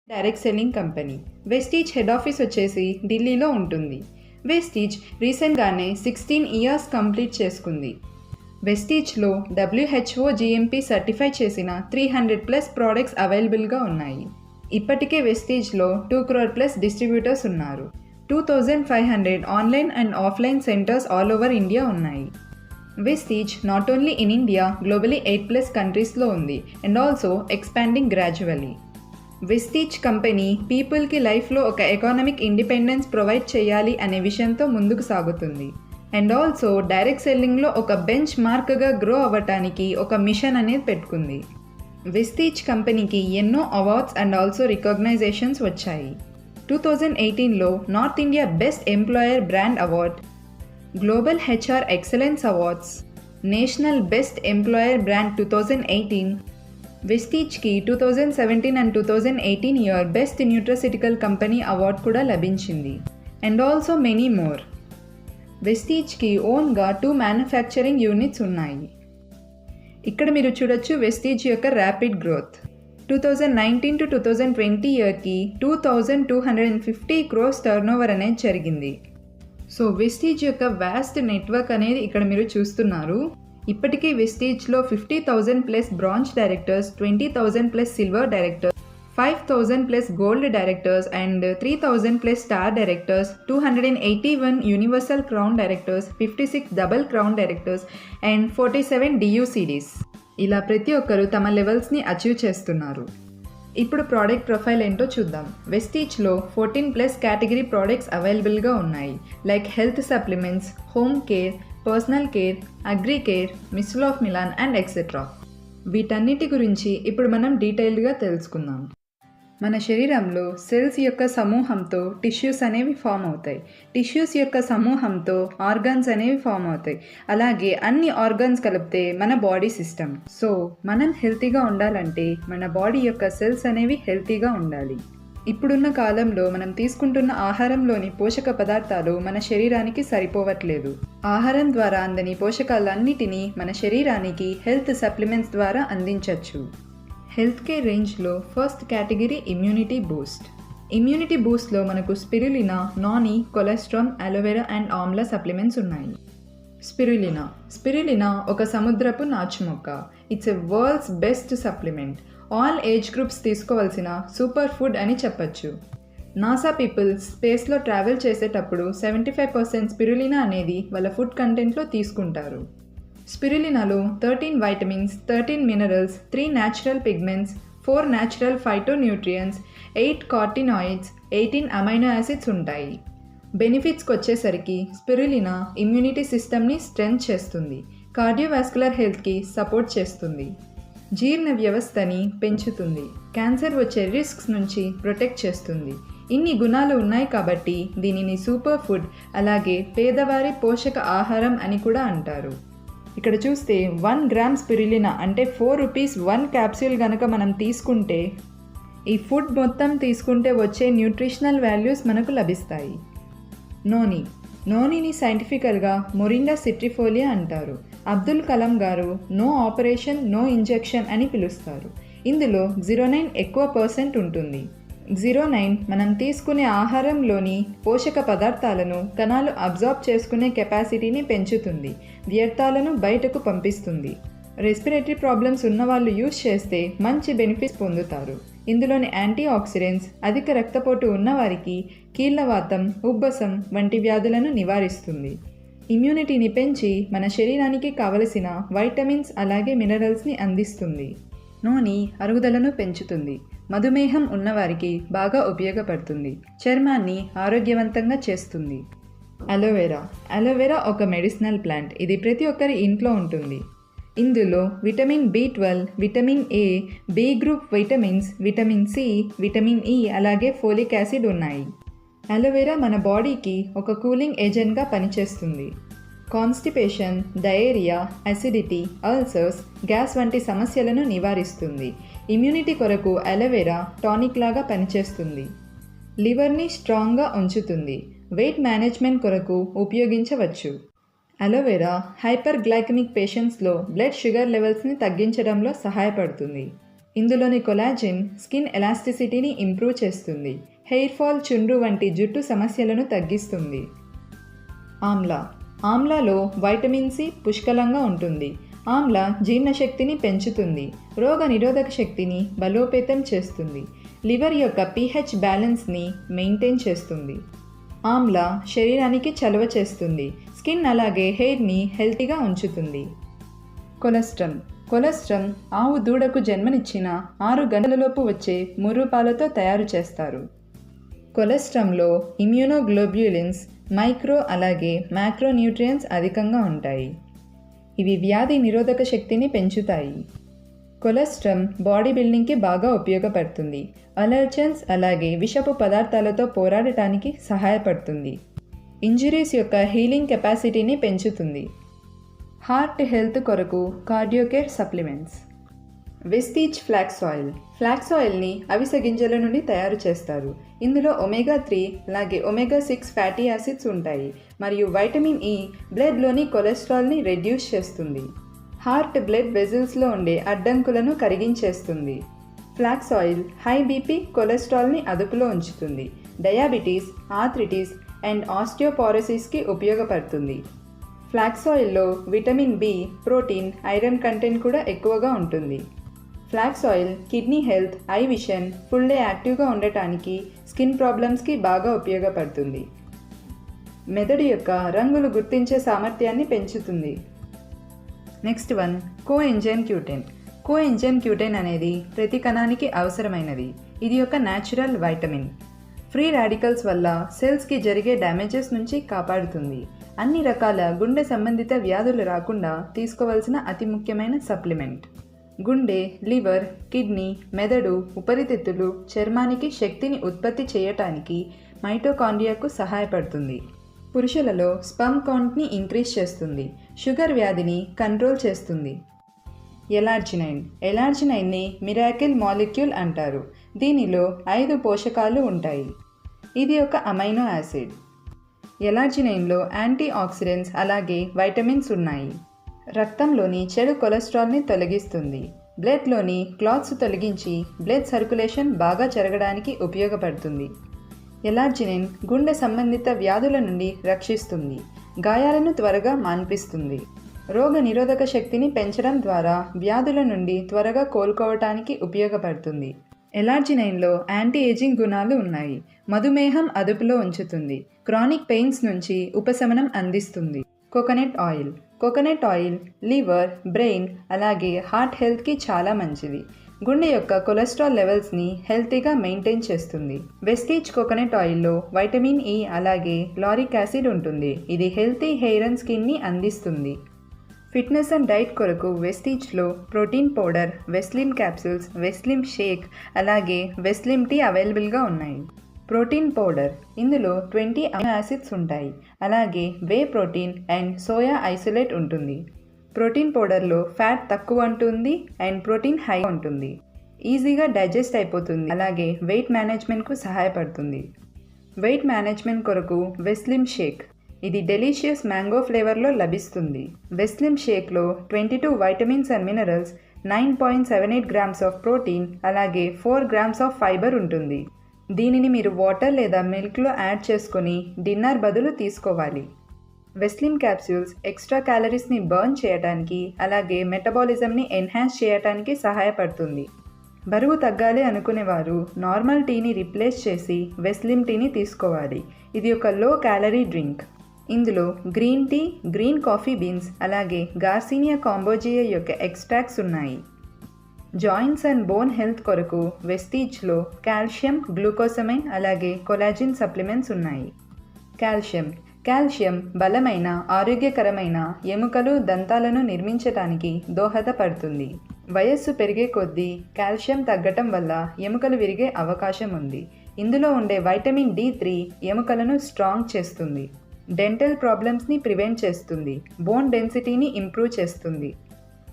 Direct selling company. Vestige head office వచ్చేసి ఢిల్లీలో ఉంటుంది. వెస్టీజ్ రీసెంట్గానే 16 ఇయర్స్ కంప్లీట్ చేసుకుంది. వెస్టీజ్లో WHO GMP సర్టిఫై చేసిన 300+ ప్రోడక్ట్స్ అవైలబుల్గా ఉన్నాయి. ఇప్పటికే వెస్టీజ్లో 2 crore+ డిస్ట్రిబ్యూటర్స్ ఉన్నారు. 2500 online and offline centres all over India ఉన్నాయి. Vestige not only in India, globally 8+ కంట్రీస్లో ఉంది and also expanding gradually. Vestige company పీపుల్కి లైఫ్లో ఒక ఎకానమిక్ ఇండిపెండెన్స్ ప్రొవైడ్ చేయాలి అనే విషయంతో ముందుకు సాగుతుంది అండ్ ఆల్సో డైరెక్ట్ సెల్లింగ్లో ఒక బెంచ్ మార్క్గా గ్రో అవ్వటానికి ఒక మిషన్ అనేది పెట్టుకుంది. వెస్టీజ్ కంపెనీకి ఎన్నో అవార్డ్స్ అండ్ ఆల్సో రికగ్నైజేషన్స్ వచ్చాయి. 2018లో north India best employer brand award, global HR excellence awards, national best employer brand 2018, వెస్టీజ్కి 2017 and 2018 year best nutraceutical company award కూడా లభించింది అండ్ ఆల్సో మెనీ మోర్. వెస్టీజ్కి ఓన్గా 2 మ్యానుఫ్యాక్చరింగ్ యూనిట్స్ ఉన్నాయి. ఇక్కడ మీరు చూడొచ్చు వెస్టీజ్ యొక్క ర్యాపిడ్ గ్రోత్. 2019 to 2020 ఇయర్కి 2250 crores టర్నోవర్ అనేది జరిగింది. సో వెస్టీజ్ యొక్క వాస్ట్ నెట్వర్క్ అనేది ఇక్కడ మీరు చూస్తున్నారు. ఇప్పటికీ వెస్టీజ్లో 50,000+ bronze directors, 20,000+ silver directors, 5,000+ gold directors and 3,000+ star directors, 281 universal crown directors, 56 double crown directors and 47 DUCDs. ఇలా ప్రతి ఒక్కరు తమ లెవెల్స్ని అచీవ్ చేస్తున్నారు. ఇప్పుడు ప్రోడక్ట్ ప్రొఫైల్ ఏంటో చూద్దాం. వెస్టీజ్లో 14+ కేటగిరీ ప్రోడక్ట్స్ అవైలబుల్గా ఉన్నాయి. Like health supplements, home care, personal care, agri care, Mystiq of Milan and etcetera. వీటన్నిటి గురించి ఇప్పుడు మనం డీటెయిల్డ్గా తెలుసుకుందాం. మన శరీరంలో సెల్స్ యొక్క సమూహంతో టిష్యూస్ అనేవి ఫామ్ అవుతాయి. టిష్యూస్ యొక్క సమూహంతో ఆర్గాన్స్ అనేవి ఫామ్ అవుతాయి. అలాగే అన్ని ఆర్గాన్స్ కలిపితే మన బాడీ సిస్టమ్. సో మనం హెల్తీగా ఉండాలంటే మన బాడీ యొక్క సెల్స్ అనేవి హెల్తీగా ఉండాలి. ఇప్పుడున్న కాలంలో మనం తీసుకుంటున్న ఆహారంలోని పోషక పదార్థాలు మన శరీరానికి సరిపోవట్లేదు. ఆహారం ద్వారా అందని పోషకాలన్నిటినీ మన శరీరానికి హెల్త్ సప్లిమెంట్స్ ద్వారా అందించవచ్చు. హెల్త్ కేర్ రేంజ్లో first category immunity boost. Immunity బూస్ట్లో మనకు spirulina, noni, cholesterol, aloe vera and amla supplements ఉన్నాయి. స్పిరులినా ఒక సముద్రపు నాచు మొక్క. It's a world's best supplement. All age groups తీసుకోవాల్సిన సూపర్ ఫుడ్ అని చెప్పచ్చు. నాసా పీపుల్ స్పేస్లో ట్రావెల్ చేసేటప్పుడు 75% స్పిరులినా అనేది వాళ్ళ ఫుడ్ కంటెంట్లో తీసుకుంటారు. స్పిరులినాలో 13 vitamins, 13 minerals, 3 natural pigments, 4 natural phytonutrients, 8 కార్టినాయిడ్స్, 18 amino acids ఉంటాయి. బెనిఫిట్స్కి వచ్చేసరికి స్పిరులినా ఇమ్యూనిటీ సిస్టమ్ని స్ట్రెంగ్త్ చేస్తుంది, కార్డియోవాస్కులర్ హెల్త్కి సపోర్ట్ చేస్తుంది, జీర్ణ వ్యవస్థని పెంచుతుంది, క్యాన్సర్ వచ్చే రిస్క్స్ నుంచి ప్రొటెక్ట్ చేస్తుంది. ఇన్ని గుణాలు ఉన్నాయి కాబట్టి దీనిని సూపర్ ఫుడ్, అలాగే పేదవారి పోషక ఆహారం అని కూడా అంటారు. ఇక్కడ చూస్తే 1 గ్రామ్ స్పిరులినా అంటే 4 రూపీస్ 1 క్యాప్సూల్ కనుక మనం తీసుకుంటే ఈ ఫుడ్ మొత్తం తీసుకుంటే వచ్చే న్యూట్రిషనల్ వాల్యూస్ మనకు లభిస్తాయి. నోనిని సైంటిఫికల్గా మొరింగా సిట్రిఫోలియా అంటారు. అబ్దుల్ కలాం గారు నో ఆపరేషన్ నో ఇంజెక్షన్ అని పిలుస్తారు. ఇందులో 09 ఎక్కువ % ఉంటుంది. 09 మనం తీసుకునే ఆహారంలోని పోషక పదార్థాలను కణాలు అబ్జార్బ్ చేసుకునే కెపాసిటీని పెంచుతుంది, వ్యర్థాలను బయటకు పంపిస్తుంది. రెస్పిరేటరీ ప్రాబ్లమ్స్ ఉన్నవాళ్ళు యూజ్ చేస్తే మంచి బెనిఫిట్స్ పొందుతారు. ఇందులోని యాంటీ ఆక్సిడెంట్స్ అధిక రక్తపోటు ఉన్నవారికి కీళ్లవాతం, ఉబ్బసం వంటి వ్యాధులను నివారిస్తుంది. ఇమ్యూనిటీని పెంచి మన శరీరానికి కావలసిన వైటమిన్స్ అలాగే మినరల్స్ని అందిస్తుంది. నోని అరుగుదలను పెంచుతుంది. మధుమేహం ఉన్నవారికి బాగా ఉపయోగపడుతుంది. చర్మాన్ని ఆరోగ్యవంతంగా చేస్తుంది. అలోవెరా ఒక మెడిసినల్ ప్లాంట్. ఇది ప్రతి ఒక్కరి ఇంట్లో ఉంటుంది. ఇందులో vitamin B12, vitamin A, B group vitamins, vitamin C, vitamin E అలాగే ఫోలిక్ యాసిడ్ ఉన్నాయి. అలోవెరా మన బాడీకి ఒక కూలింగ్ ఏజెంట్గా పనిచేస్తుంది. Constipation, diarrhoea, acidity, ulcers, gas వంటి సమస్యలను నివారిస్తుంది. ఇమ్యూనిటీ కొరకు అలోవెరా టానిక్ లాగా పనిచేస్తుంది. లివర్ని స్ట్రాంగ్గా ఉంచుతుంది. వెయిట్ మేనేజ్మెంట్ కొరకు ఉపయోగించవచ్చు. అలోవెరా హైపర్ గ్లైకెమిక్ పేషెంట్స్లో బ్లడ్ షుగర్ లెవెల్స్ని తగ్గించడంలో సహాయపడుతుంది. ఇందులోని కొలాజిన్ స్కిన్ ఎలాస్టిసిటీని ఇంప్రూవ్ చేస్తుంది, హెయిర్ ఫాల్, చుండ్రు వంటి జుట్టు సమస్యలను తగ్గిస్తుంది. ఆమ్లా. ఆమ్లాలో వైటమిన్ సి పుష్కలంగా ఉంటుంది. ఆమ్లా జీర్ణశక్తిని పెంచుతుంది, రోగ నిరోధక శక్తిని బలోపేతం చేస్తుంది, లివర్ యొక్క pH బ్యాలెన్స్ని మెయింటైన్ చేస్తుంది. ఆమ్లా శరీరానికి చలవ చేస్తుంది, స్కిన్ అలాగే హెయిర్ని హెల్తీగా ఉంచుతుంది. కొలెస్ట్రాల్. కొలెస్ట్రాల్ ఆవు దూడకు జన్మనిచ్చిన 6 గంటలలోపు వచ్చే ముర్రు పాలతో తయారు చేస్తారు. కొలెస్ట్రాల్లో ఇమ్యూనోగ్లోబ్యులిన్స్, మైక్రో అలాగే మ్యాక్రో న్యూట్రియంట్స్ అధికంగా ఉంటాయి. ఇవి వ్యాధి నిరోధక శక్తిని పెంచుతాయి. కొలెస్ట్రాల్ బాడీ బిల్డింగ్కి బాగా ఉపయోగపడుతుంది, అలర్జెన్స్ అలాగే విషపు పదార్థాలతో పోరాడటానికి సహాయపడుతుంది. ఇంజురీస్ యొక్క హీలింగ్ కెపాసిటీని పెంచుతుంది. హార్ట్ హెల్త్ కొరకు cardiocare supplements. Vestige flax oil. Flax ఆయిల్ని అవిసె గింజల నుండి తయారు చేస్తారు. ఇందులో ఒమేగా-3 అలాగే ఒమేగా-6 ఫ్యాటీ యాసిడ్స్ ఉంటాయి మరియు వైటమిన్ ఈ బ్లడ్లోని కొలెస్ట్రాల్ని రెడ్యూస్ చేస్తుంది. హార్ట్ బ్లడ్ వెజల్స్లో ఉండే అడ్డంకులను కరిగించేస్తుంది. ఫ్లాక్స్ ఆయిల్ హై బీపీ, కొలెస్ట్రాల్ని అదుపులో ఉంచుతుంది. డయాబెటీస్, ఆర్థ్రిటిస్ అండ్ ఆస్టియోపారోసిస్కి ఉపయోగపడుతుంది. ఫ్లాక్స్ ఆయిల్లో vitamin B, protein, iron content కూడా ఎక్కువగా ఉంటుంది. Flax oil kidney health, eye vision, full day యాక్టివ్గా ఉండటానికి, స్కిన్ ప్రాబ్లమ్స్కి బాగా ఉపయోగపడుతుంది. మెదడు యొక్క రంగులు గుర్తించే సామర్థ్యాన్ని పెంచుతుంది. Next one, coenzyme Q ten. Coenzyme Q ten అనేది ప్రతి కణానికి అవసరమైనది. ఇది ఒక న్యాచురల్ వైటమిన్. ఫ్రీ రాడికల్స్ వల్ల సెల్స్కి జరిగే డ్యామేజెస్ నుంచి కాపాడుతుంది. అన్ని రకాల గుండె సంబంధిత వ్యాధులు రాకుండా తీసుకోవాల్సిన అతి ముఖ్యమైన సప్లిమెంట్. గుండె, లివర్, కిడ్నీ, మెదడు, ఉపరితిత్తులు, చర్మానికి శక్తిని ఉత్పత్తి చేయటానికి మైటోకాండ్రియాకు సహాయపడుతుంది. పురుషులలో స్పర్మ్ కౌంట్ని ఇంక్రీజ్ చేస్తుంది. షుగర్ వ్యాధిని కంట్రోల్ చేస్తుంది. ఎలార్జినైన్. ఎలార్జినైన్ని మిరాకిల్ మాలిక్యూల్ అంటారు. దీనిలో 5 పోషకాలు ఉంటాయి. ఇది ఒక అమైనో యాసిడ్. ఎలార్జినైన్లో యాంటీ ఆక్సిడెంట్స్ అలాగే వైటమిన్స్ ఉన్నాయి. రక్తంలోని చెడు కొలెస్ట్రాల్ని తొలగిస్తుంది. బ్లడ్లోని క్లాట్స్ తొలగించి బ్లడ్ సర్క్యులేషన్ బాగా జరగడానికి ఉపయోగపడుతుంది. ఎలార్జినిన్ గుండె సంబంధిత వ్యాధుల నుండి రక్షిస్తుంది. గాయాలను త్వరగా మాన్పిస్తుంది. రోగ నిరోధక శక్తిని పెంచడం ద్వారా వ్యాధుల నుండి త్వరగా కోలుకోవటానికి ఉపయోగపడుతుంది. ఎలార్జినైన్లో యాంటీ ఏజింగ్ గుణాలు ఉన్నాయి. మధుమేహం అదుపులో ఉంచుతుంది. క్రానిక్ పెయిన్స్ నుంచి ఉపశమనం అందిస్తుంది. Coconut oil. Coconut oil liver, brain అలాగే హార్ట్ హెల్త్కి చాలా మంచిది. గుండె యొక్క కొలెస్ట్రాల్ లెవెల్స్ని హెల్తీగా మెయింటైన్ చేస్తుంది. వెస్టీజ్ కోకోనట్ ఆయిల్లో వైటమిన్ ఈ అలాగే లారిక్ యాసిడ్ ఉంటుంది. ఇది హెల్తీ హెయిర్ అండ్ స్కిన్ని అందిస్తుంది. ఫిట్నెస్ అండ్ డైట్ కొరకు వెస్టీజ్లో ప్రోటీన్ పౌడర్, వెస్లిమ్ క్యాప్సూల్స్, వెస్లిమ్ షేక్ అలాగే వెస్లిమ్ టీ అవైలబుల్గా ఉన్నాయి. ప్రోటీన్ పౌడర్ ఇందులో 20 అమైనో యాసిడ్స్ ఉంటాయి. అలాగే whey protein and soya isolate ఉంటుంది. ప్రోటీన్ పౌడర్లో ఫ్యాట్ తక్కువ ఉంటుంది అండ్ ప్రోటీన్ హై ఉంటుంది. ఈజీగా డైజెస్ట్ అయిపోతుంది. అలాగే వెయిట్ మేనేజ్మెంట్కు సహాయపడుతుంది. వెయిట్ మేనేజ్మెంట్ కొరకు వెస్లిమ్ షేక్. ఇది డెలీషియస్ మ్యాంగో ఫ్లేవర్లో లభిస్తుంది. వెస్లిమ్ షేక్లో 22 vitamins and minerals, 9.78 grams of protein అలాగే 4 గ్రామ్స్ ఆఫ్ ఫైబర్ ఉంటుంది. దీనిని మీరు వాటర్ లేదా మిల్క్లో యాడ్ చేసుకొని డిన్నర్ బదులు తీసుకోవాలి. వెస్లిమ్ క్యాప్సూల్స్ ఎక్స్ట్రా క్యాలరీస్ని బర్న్ చేయడానికి అలాగే మెటబాలిజంని ఎన్హాన్స్ చేయడానికి సహాయపడుతుంది. బరువు తగ్గాలి అనుకునేవారు నార్మల్ టీని రీప్లేస్ చేసి వెస్లిమ్ టీని తీసుకోవాలి. ఇది ఒక లో క్యాలరీ డ్రింక్. ఇందులో green tea, green coffee beans అలాగే గార్సినియా కాంబోజియా యొక్క ఎక్స్ట్రాక్ట్స్ ఉన్నాయి. జాయింట్స్ అండ్ బోన్ హెల్త్ కొరకు వెస్టీజ్లో కాల్షియం, గ్లూకోసమైన్ అలాగే కొలాజిన్ సప్లిమెంట్స్ ఉన్నాయి. కాల్షియం బలమైన, ఆరోగ్యకరమైన ఎముకలు, దంతాలను నిర్మించటానికి దోహదపడుతుంది. వయస్సు పెరిగే కొద్దీ కాల్షియం తగ్గటం వల్ల ఎముకలు విరిగే అవకాశం ఉంది. ఇందులో ఉండే వైటమిన్ D3 ఎముకలను స్ట్రాంగ్ చేస్తుంది. డెంటల్ ప్రాబ్లమ్స్ని ప్రివెంట్ చేస్తుంది. బోన్ డెన్సిటీని ఇంప్రూవ్ చేస్తుంది.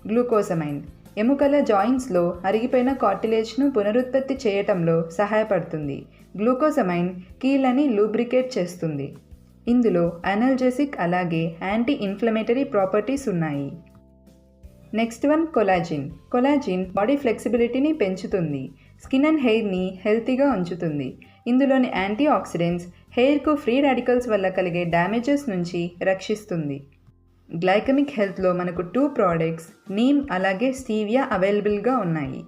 గ్లూకోసమైన్ ఎముకల జాయింట్స్లో అరిగిపోయిన కార్టిలేజ్ను పునరుత్పత్తి చేయటంలో సహాయపడుతుంది. గ్లూకోసమైన్ కీళ్ళని లూబ్రికేట్ చేస్తుంది. ఇందులో అనల్జెసిక్ అలాగే యాంటీ ఇన్ఫ్లమేటరీ ప్రాపర్టీస్ ఉన్నాయి. Next one collagen. Collagen body ఫ్లెక్సిబిలిటీని పెంచుతుంది, స్కిన్ అండ్ హెయిర్ని హెల్తీగా ఉంచుతుంది. ఇందులోని యాంటీ ఆక్సిడెంట్స్ హెయిర్కు ఫ్రీ రాడికల్స్ వల్ల కలిగే డ్యామేజెస్ నుంచి రక్షిస్తుంది. గ్లైకమిక్ హెల్త్లో మనకు 2 ప్రోడక్ట్స్ నీమ్ అలాగే స్టీవియా అవైలబుల్గా ఉన్నాయి.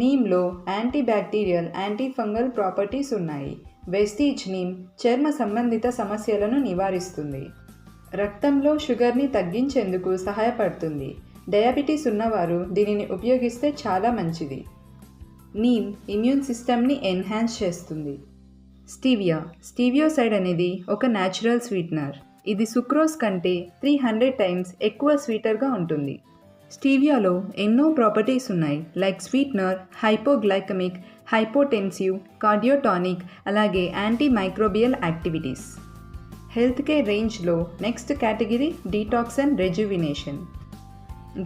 నీమ్లో anti bacterial, anti fungal properties ఉన్నాయి. వెస్టీజ్ నీమ్ చర్మ సంబంధిత సమస్యలను నివారిస్తుంది. రక్తంలో షుగర్ని తగ్గించేందుకు సహాయపడుతుంది. డయాబెటీస్ ఉన్నవారు దీనిని ఉపయోగిస్తే చాలా మంచిది. నీమ్ ఇమ్యూన్ సిస్టమ్ని ఎన్హాన్స్ చేస్తుంది. స్టీవియోసైడ్ అనేది ఒక న్యాచురల్ స్వీట్నర్. ఇది సుక్రోజ్ కంటే 300 టైమ్స్ ఎక్కువ స్వీటర్గా ఉంటుంది. స్టీవియాలో ఎన్నో ప్రాపర్టీస్ ఉన్నాయి, like sweetener, hypoglycaemic, hypotensive, cardiotonic, అలాగే anti microbial activities. Health care రేంజ్లో next category detox and rejuvenation.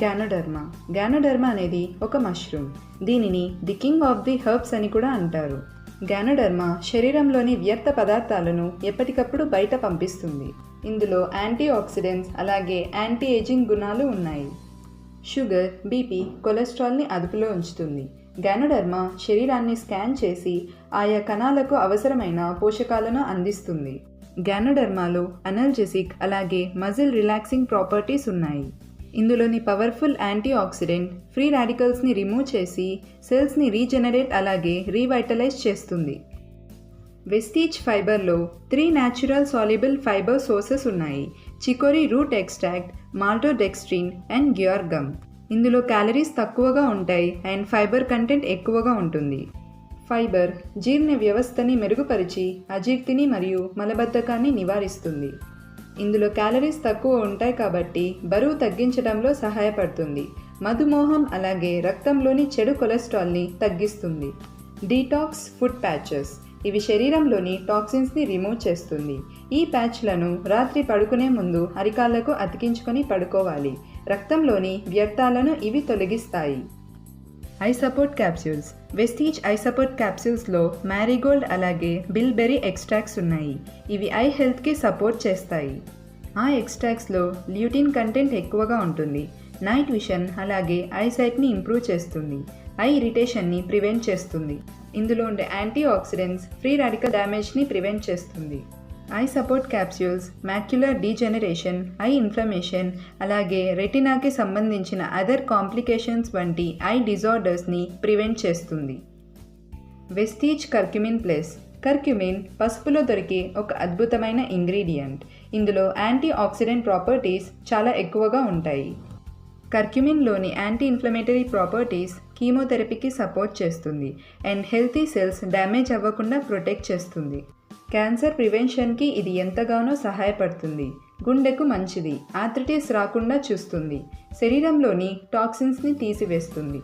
Ganoderma అనేది ఒక మష్రూమ్. దీనిని the king of the herbs అని కూడా అంటారు. గ్యానోడర్మా శరీరంలోని వ్యర్థ పదార్థాలను ఎప్పటికప్పుడు బయట పంపిస్తుంది. ఇందులో యాంటీ ఆక్సిడెంట్స్ అలాగే యాంటీ ఏజింగ్ గుణాలు ఉన్నాయి. షుగర్, బీపీ, కొలెస్ట్రాల్ని అదుపులో ఉంచుతుంది. గ్యానోడర్మా శరీరాన్ని స్కాన్ చేసి ఆయా కణాలకు అవసరమైన పోషకాలను అందిస్తుంది. గ్యానోడర్మాలో అనల్జెసిక్ అలాగే మజిల్ రిలాక్సింగ్ ప్రాపర్టీస్ ఉన్నాయి. ఇందులోని పవర్ఫుల్ యాంటీ ఆక్సిడెంట్ ఫ్రీ రాడికల్స్ని రిమూవ్ చేసి సెల్స్ని రీజనరేట్ అలాగే రీవైటలైజ్ చేస్తుంది. వెస్టీజ్ ఫైబర్లో 3 న్యాచురల్ సాల్యుబుల్ ఫైబర్ సోర్సెస్ ఉన్నాయి. Chicory root extract, maltodextrin and guar gum. ఇందులో క్యాలరీస్ తక్కువగా ఉంటాయి అండ్ ఫైబర్ కంటెంట్ ఎక్కువగా ఉంటుంది. ఫైబర్ జీర్ణ వ్యవస్థని మెరుగుపరిచి అజీర్తిని మరియు మలబద్ధకాన్ని నివారిస్తుంది. ఇందులో క్యాలరీస్ తక్కువ ఉంటాయి కాబట్టి బరువు తగ్గించడంలో సహాయపడుతుంది. మధుమేహం అలాగే రక్తంలోని చెడు కొలెస్ట్రాల్ని తగ్గిస్తుంది. Detox food patches. ఇవి శరీరంలోని టాక్సిన్స్ని రిమూవ్ చేస్తుంది. ఈ ప్యాచ్లను రాత్రి పడుకునే ముందు అరికాళ్లకు అతికించుకొని పడుకోవాలి. రక్తంలోని వ్యర్థాలను ఇవి తొలగిస్తాయి. Eye support capsules. Vestige eye support క్యాప్సూల్స్లో మ్యారీగోల్డ్ అలాగే బిల్బెర్రీ ఎక్స్ట్రాక్ట్స్ ఉన్నాయి. ఇవి ఐ హెల్త్కి సపోర్ట్ చేస్తాయి. ఆ ఎక్స్ట్రాక్ట్స్లో ల్యూటిన్ కంటెంట్ ఎక్కువగా ఉంటుంది. నైట్ విషన్ అలాగే ఐసైట్ని ఇంప్రూవ్ చేస్తుంది. ఐ ఇరిటేషన్ని ప్రివెంట్ చేస్తుంది. ఇందులో ఉండే యాంటీ ఆక్సిడెంట్స్ ఫ్రీ రాడికల్ డ్యామేజ్ని ప్రివెంట్ చేస్తుంది. Eye support capsules macular degeneration, eye inflammation అలాగే రెటినాకి సంబంధించిన అదర్ కాంప్లికేషన్స్ వంటి ఐ డిజార్డర్స్ని ప్రివెంట్ చేస్తుంది. Vestige curcumin plus. కర్క్యుమిన్ పసుపులో దొరికే ఒక అద్భుతమైన ఇంగ్రీడియంట్. ఇందులో యాంటీ ఆక్సిడెంట్ ప్రాపర్టీస్ చాలా ఎక్కువగా ఉంటాయి. కర్క్యుమిన్లోని యాంటీ ఇన్ఫ్లమేటరీ ప్రాపర్టీస్ కీమోథెరపీకి సపోర్ట్ చేస్తుంది అండ్ హెల్తీ సెల్స్ డ్యామేజ్ అవ్వకుండా ప్రొటెక్ట్ చేస్తుంది. క్యాన్సర్ ప్రివెన్షన్కి ఇది ఎంతగానో సహాయపడుతుంది. గుండెకు మంచిది, ఆర్థరైటిస్ రాకుండా చూస్తుంది, శరీరంలోని టాక్సిన్స్ని తీసివేస్తుంది.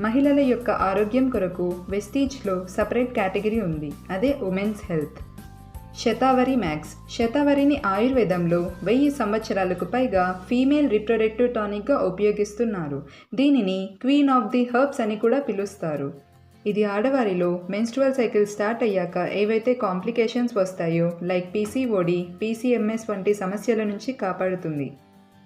మహిళల యొక్క ఆరోగ్యం కొరకు వెస్టీజ్లో సపరేట్ కేటగిరీ ఉంది, అదే ఉమెన్స్ హెల్త్. శతావరి మ్యాక్స్. శతావరిని ఆయుర్వేదంలో 1000 సంవత్సరాలకు పైగా ఫీమేల్ రిప్రొడక్టివ్ టానిక్గా ఉపయోగిస్తున్నారు. దీనిని క్వీన్ ఆఫ్ ది హెర్బ్స్ అని కూడా పిలుస్తారు. ఇది ఆడవారిలో మెన్స్ట్రువల్ సైకిల్ స్టార్ట్ అయ్యాక ఏవైతే కాంప్లికేషన్స్ వస్తాయో లైక్ పీసీఓడి, పీసీఎంఎస్ వంటి సమస్యల నుంచి కాపాడుతుంది.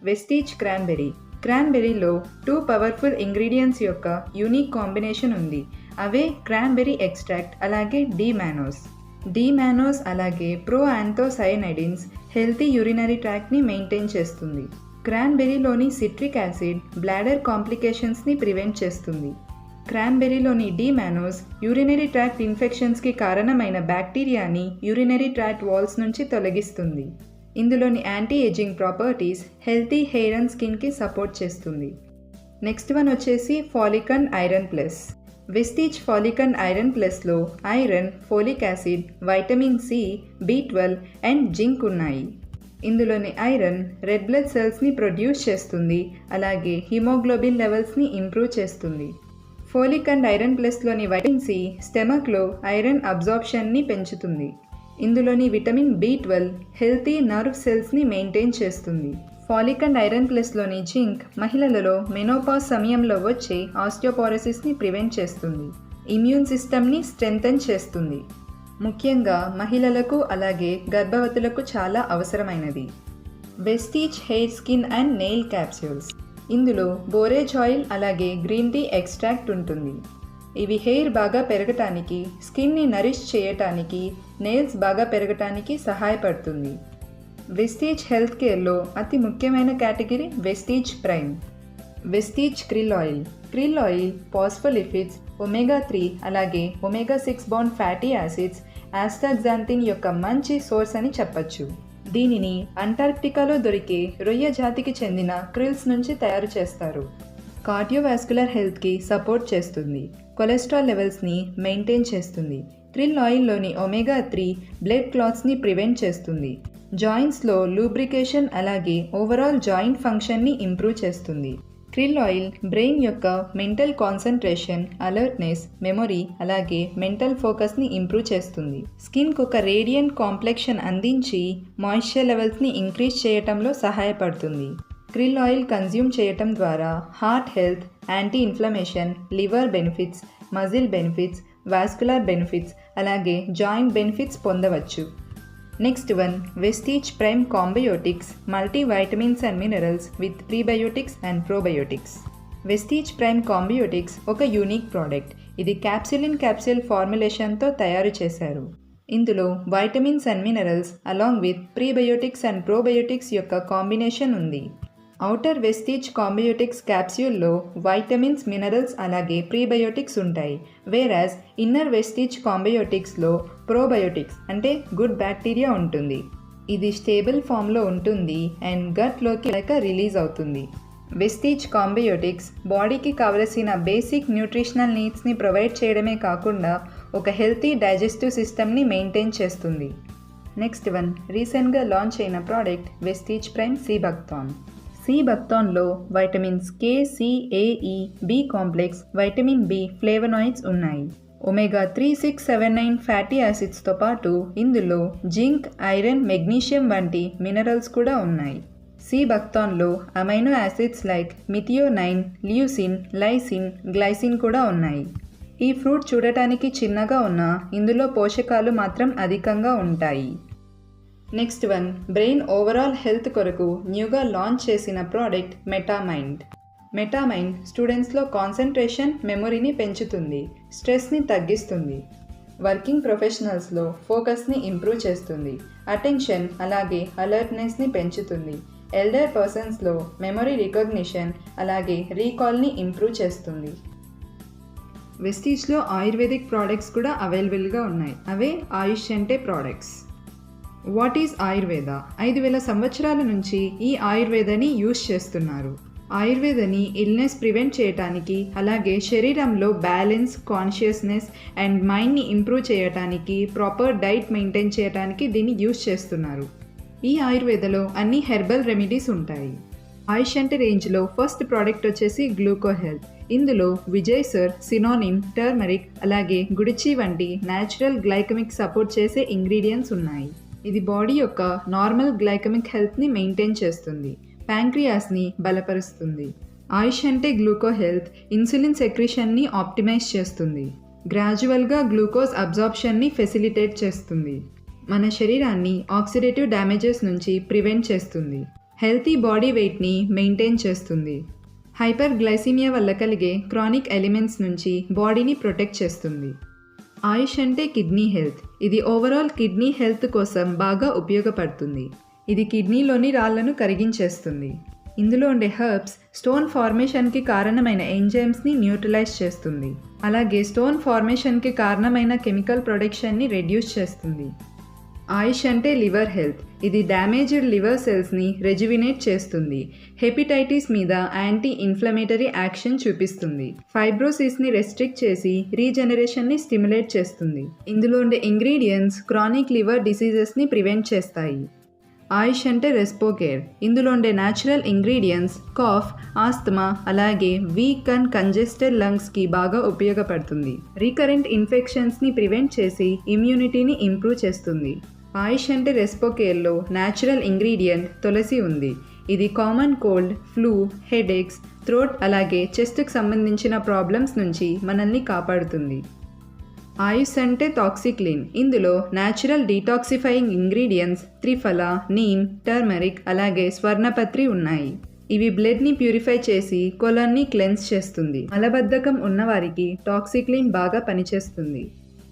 Vestige cranberry. క్రాన్బెర్రీలో 2 పవర్ఫుల్ ఇంగ్రీడియంట్స్ యొక్క యూనిక్ కాంబినేషన్ ఉంది. అవే క్రాన్బెర్రీ ఎక్స్ట్రాక్ట్ అలాగే డీమానోస్ అలాగే ప్రోయాంథోసైనైడిన్స్ హెల్తీ యూరినరీ ట్రాక్ట్ని మెయింటైన్ చేస్తుంది. క్రాన్బెర్రీలోని సిట్రిక్ యాసిడ్ బ్లాడర్ కాంప్లికేషన్స్ని ప్రివెంట్ చేస్తుంది. క్రాన్బెర్రీలోని డీమానోస్ యూరినరీ ట్రాక్ట్ ఇన్ఫెక్షన్స్కి కారణమైన బ్యాక్టీరియాని యూరినరీ ట్రాక్ట్ వాల్స్ నుంచి తొలగిస్తుంది. ఇందులోని anti ageing properties healthy hair and స్కిన్కి సపోర్ట్ చేస్తుంది. నెక్స్ట్ వన్ వచ్చేసి folic and iron plus. Vestige folic and iron ప్లస్లో iron, folic acid, vitamin C, B12 and zinc ఉన్నాయి. ఇందులోని ఐరన్ రెడ్ బ్లడ్ సెల్స్ని ప్రొడ్యూస్ చేస్తుంది, అలాగే హిమోగ్లోబిన్ లెవెల్స్ని ఇంప్రూవ్ చేస్తుంది. ఫోలిక్ అండ్ ఐరన్ ప్లస్లోని వైటమిన్ సి స్టెమక్లో ఐరన్ అబ్జార్ప్షన్ని పెంచుతుంది. ఇందులోని విటమిన్ B12 హెల్తీ నర్వ్ సెల్స్ని మెయింటైన్ చేస్తుంది. ఫాలిక్ అండ్ ఐరన్ ప్లస్లోని జింక్ మహిళలలో మెనోపాజ్ సమయంలో వచ్చే ఆస్టియోపోరోసిస్ని ప్రివెంట్ చేస్తుంది. ఇమ్యూన్ సిస్టమ్ని స్ట్రెంథెన్ చేస్తుంది. ముఖ్యంగా మహిళలకు అలాగే గర్భవతులకు చాలా అవసరమైనది. Vestige hair, skin and nail capsules. ఇందులో బోరేజ్ ఆయిల్ అలాగే గ్రీన్ టీ ఎక్స్ట్రాక్ట్ ఉంటుంది. ఇవి హెయిర్ బాగా పెరగటానికి, స్కిన్ని నరిష్ చేయటానికి, నెయిల్స్ బాగా పెరగటానికి సహాయపడుతుంది. వెస్టీజ్ హెల్త్ కేర్లో అతి ముఖ్యమైన category Vestige prime. Vestige krill oil. krill oil phospholipids, omega 3 అలాగే omega 6 bond fatty acids, astaxanthin యొక్క మంచి సోర్స్ అని చెప్పచ్చు. దీనిని అంటార్క్టికాలో దొరికే రొయ్య జాతికి చెందిన క్రిల్స్ నుంచి తయారు చేస్తారు. కార్డియోవాస్కులర్ హెల్త్కి సపోర్ట్ చేస్తుంది. కొలెస్ట్రాల్ లెవెల్స్ని మెయింటైన్ చేస్తుంది. krill ఆయిల్లోని ఒమేగా 3 బ్లడ్ క్లాట్స్ని ప్రివెంట్ చేస్తుంది. జాయింట్స్లో లూబ్రికేషన్ అలాగే ఓవరాల్ జాయింట్ ఫంక్షన్ని ఇంప్రూవ్ చేస్తుంది. krill ఆయిల్ బ్రెయిన్ యొక్క మెంటల్ కాన్సన్ట్రేషన్, అలర్ట్నెస్, మెమొరీ అలాగే మెంటల్ ఫోకస్ని ఇంప్రూవ్ చేస్తుంది. స్కిన్కు ఒక రేడియంట్ కాంప్లెక్షన్ అందించి మాయిశ్చర్ లెవెల్స్ని ఇంక్రీజ్ చేయటంలో సహాయపడుతుంది. krill ఆయిల్ కన్జ్యూమ్ చేయటం ద్వారా heart health, anti inflammation, liver benefits, muscle benefits, vascular benefits అలాగే జాయింట్ బెనిఫిట్స్ పొందవచ్చు. Next one, Vestige prime combiotics multivitamins and minerals with prebiotics and probiotics. Vestige prime combiotics ఒక unique product. ఇది capsule ఫార్ములేషన్తో తయారు చేశారు. ఇందులో vitamins and minerals along with prebiotics and probiotics యొక్క combination ఉంది. ఔటర్ వెస్టీజ్ కాంబయోటిక్స్ క్యాప్స్యూల్లో వైటమిన్స్, మినరల్స్ అలాగే ప్రీబయోటిక్స్ ఉంటాయి. వేరాజ్ ఇన్నర్ వెస్టీజ్ కాంబయోటిక్స్లో ప్రోబయోటిక్స్ అంటే గుడ్ బ్యాక్టీరియా ఉంటుంది. ఇది స్టేబుల్ ఫామ్లో ఉంటుంది అండ్ గట్లోకి రిలీజ్ అవుతుంది. వెస్టీజ్ కాంబయోటిక్స్ బాడీకి కావలసిన బేసిక్ న్యూట్రిషనల్ నీడ్స్ని ప్రొవైడ్ చేయడమే కాకుండా ఒక హెల్తీ డైజెస్టివ్ సిస్టమ్ని మెయింటైన్ చేస్తుంది. నెక్స్ట్ వన్, రీసెంట్గా లాంచ్ అయిన ప్రోడక్ట్ వెస్టీజ్ ప్రైమ్ సీబక్థాన్. సీబక్థాన్లో vitamins K, C, A, E, B complex, vitamin B, flavonoids ఉన్నాయి. ఒమేగా 3, 6, 7, 9 ఫ్యాటీ యాసిడ్స్తో పాటు ఇందులో జింక్, ఐరన్, మెగ్నీషియం వంటి మినరల్స్ కూడా ఉన్నాయి. సీబక్థాన్లో amino acids like methionine, leucine, lysine, glycine కూడా ఉన్నాయి. ఈ ఫ్రూట్ చూడటానికి చిన్నగా ఉన్నా ఇందులో పోషకాలు మాత్రం అధికంగా ఉంటాయి. Next one, brain overall health కొరకు న్యూగా లాంచ్ చేసిన ప్రోడక్ట్ మెటామైండ్. మెటామైండ్ స్టూడెంట్స్లో కాన్సన్ట్రేషన్, మెమొరీని పెంచుతుంది, స్ట్రెస్ని తగ్గిస్తుంది. వర్కింగ్ ప్రొఫెషనల్స్లో ఫోకస్ని ఇంప్రూవ్ చేస్తుంది, అటెన్షన్ అలాగే అలర్ట్నెస్ని పెంచుతుంది. ఎల్డర్ పర్సన్స్లో మెమొరీ రికగ్నిషన్ అలాగే రీకాల్ని ఇంప్రూవ్ చేస్తుంది. వెస్టీజ్లో ఆయుర్వేదిక్ ప్రోడక్ట్స్ కూడా అవైలబుల్గా ఉన్నాయి. అవే ఆయుష్ అంటే ప్రోడక్ట్స్. What is Ayurveda? 5000 సంవత్సరాల నుంచి ఈ ఆయుర్వేదని యూజ్ చేస్తున్నారు. ఆయుర్వేదని ఇల్నెస్ ప్రివెంట్ చేయటానికి అలాగే శరీరంలో బ్యాలెన్స్, కాన్షియస్నెస్ అండ్ మైండ్ని ఇంప్రూవ్ చేయటానికి, ప్రాపర్ డైట్ మెయింటైన్ చేయటానికి దీన్ని యూజ్ చేస్తున్నారు. ఈ ఆయుర్వేదలో అన్ని హెర్బల్ రెమెడీస్ ఉంటాయి. ఆయుష్ అంటే రేంజ్లో ఫస్ట్ ప్రోడక్ట్ వచ్చేసి గ్లూకో హెల్త్. ఇందులో విజయ్ సర్, సినోనిమ్, టర్మరిక్ అలాగే గుడిచి వంటి న్యాచురల్ గ్లైకమిక్ సపోర్ట్ చేసే ఇంగ్రీడియంట్స్ ఉన్నాయి. ఇది బాడీ యొక్క నార్మల్ గ్లైకమిక్ హెల్త్ని మెయింటైన్ చేస్తుంది, ప్యాంక్రియాస్ని బలపరుస్తుంది. ఆయుష్ అంటే గ్లూకో హెల్త్ ఇన్సులిన్ సెక్రిషన్ని ఆప్టిమైజ్ చేస్తుంది, గ్రాడ్యువల్గా గ్లూకోజ్ అబ్జార్ప్షన్ని ఫెసిలిటేట్ చేస్తుంది, మన శరీరాన్ని ఆక్సిడేటివ్ డ్యామేజెస్ నుంచి ప్రివెంట్ చేస్తుంది, హెల్తీ బాడీ వెయిట్ని మెయింటైన్ చేస్తుంది, హైపర్ గ్లైసీమియా వల్ల కలిగే క్రానిక్ ఎలిమెంట్స్ నుంచి బాడీని ప్రొటెక్ట్ చేస్తుంది. ఆయుష్ అంటే కిడ్నీ హెల్త్. ఇది ఓవరాల్ కిడ్నీ హెల్త్ కోసం బాగా ఉపయోగపడుతుంది. ఇది కిడ్నీలోని రాళ్లను కరిగించేస్తుంది. ఇందులో ఉండే హెర్బ్స్ స్టోన్ ఫార్మేషన్కి కారణమైన ఎంజైమ్స్ని న్యూట్రలైజ్ చేస్తుంది. అలాగే స్టోన్ ఫార్మేషన్కి కారణమైన కెమికల్ ప్రొడక్షన్ని రెడ్యూస్ చేస్తుంది. ఆయుష్ అంటే లివర్ హెల్త్. ఇది డ్యామేజ్డ్ లివర్ సెల్స్ని రెజ్యువినేట్ చేస్తుంది, హెపటైటిస్ మీద యాంటీ ఇన్ఫ్లమేటరీ యాక్షన్ చూపిస్తుంది, ఫైబ్రోసిస్ని రెస్ట్రిక్ట్ చేసి రీజనరేషన్ని స్టిమ్యులేట్ చేస్తుంది. ఇందులో ఉండే ఇంగ్రీడియంట్స్ క్రానిక్ లివర్ డిసీజెస్ని ప్రివెంట్ చేస్తాయి. ఆయుష్ అంటే రెస్పోకేర్. ఇందులో ఉండే న్యాచురల్ ఇంగ్రీడియంట్స్ కాఫ్, ఆస్తమా అలాగే వీక్ అండ్ కంజెస్టెడ్ లంగ్స్కి బాగా ఉపయోగపడుతుంది. రీకరెంట్ ఇన్ఫెక్షన్స్ని ప్రివెంట్ చేసి ఇమ్యూనిటీని ఇంప్రూవ్ చేస్తుంది. ఆయుష్ అంటే రెస్పోకేర్లో న్యాచురల్ ఇంగ్రీడియంట్ తులసి ఉంది. ఇది common cold, flu, headaches, throat అలాగే చెస్ట్కి సంబంధించిన ప్రాబ్లమ్స్ నుంచి మనల్ని కాపాడుతుంది. ఆయుష్ అంటే టాక్సిక్లిన్. ఇందులో natural detoxifying ingredients triphala, neem, turmeric అలాగే స్వర్ణపత్రి ఉన్నాయి. ఇవి బ్లడ్ని ప్యూరిఫై చేసి కొలన్ని క్లెన్స్ చేస్తుంది. మలబద్ధకం ఉన్నవారికి టాక్సిక్లీన్ బాగా పనిచేస్తుంది.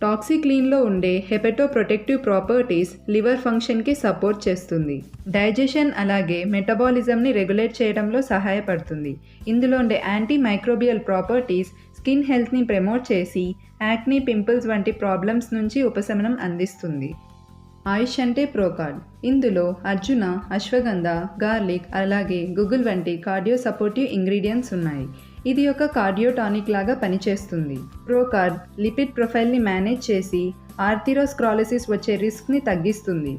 టాక్సిక్లీన్లో ఉండే హెపటోప్రొటెక్టివ్ ప్రాపర్టీస్ లివర్ ఫంక్షన్కి సపోర్ట్ చేస్తుంది. డైజెషన్ అలాగే మెటబాలిజంని రెగ్యులేట్ చేయడంలో సహాయపడుతుంది. ఇందులో ఉండే యాంటీ మైక్రోబియల్ ప్రాపర్టీస్ స్కిన్ హెల్త్ని ప్రమోట్ చేసి యాక్నీ, పింపుల్స్ వంటి ప్రాబ్లమ్స్ నుంచి ఉపశమనం అందిస్తుంది. ఆయుష్ అంటే ప్రోకార్డ్. ఇందులో అర్జున, అశ్వగంధ, గార్లిక్ అలాగే గుగుల్ వంటి కార్డియో సపోర్టివ్ ఇంగ్రీడియంట్స్ ఉన్నాయి. ఇది ఒక కార్డియో టానిక్ లాగా పనిచేస్తుంది. ప్రోకార్డ్ లిపిడ్ ప్రొఫైల్ని మేనేజ్ చేసి ఆర్థిరోస్క్రాలిసిస్ వచ్చే రిస్క్ని తగ్గిస్తుంది.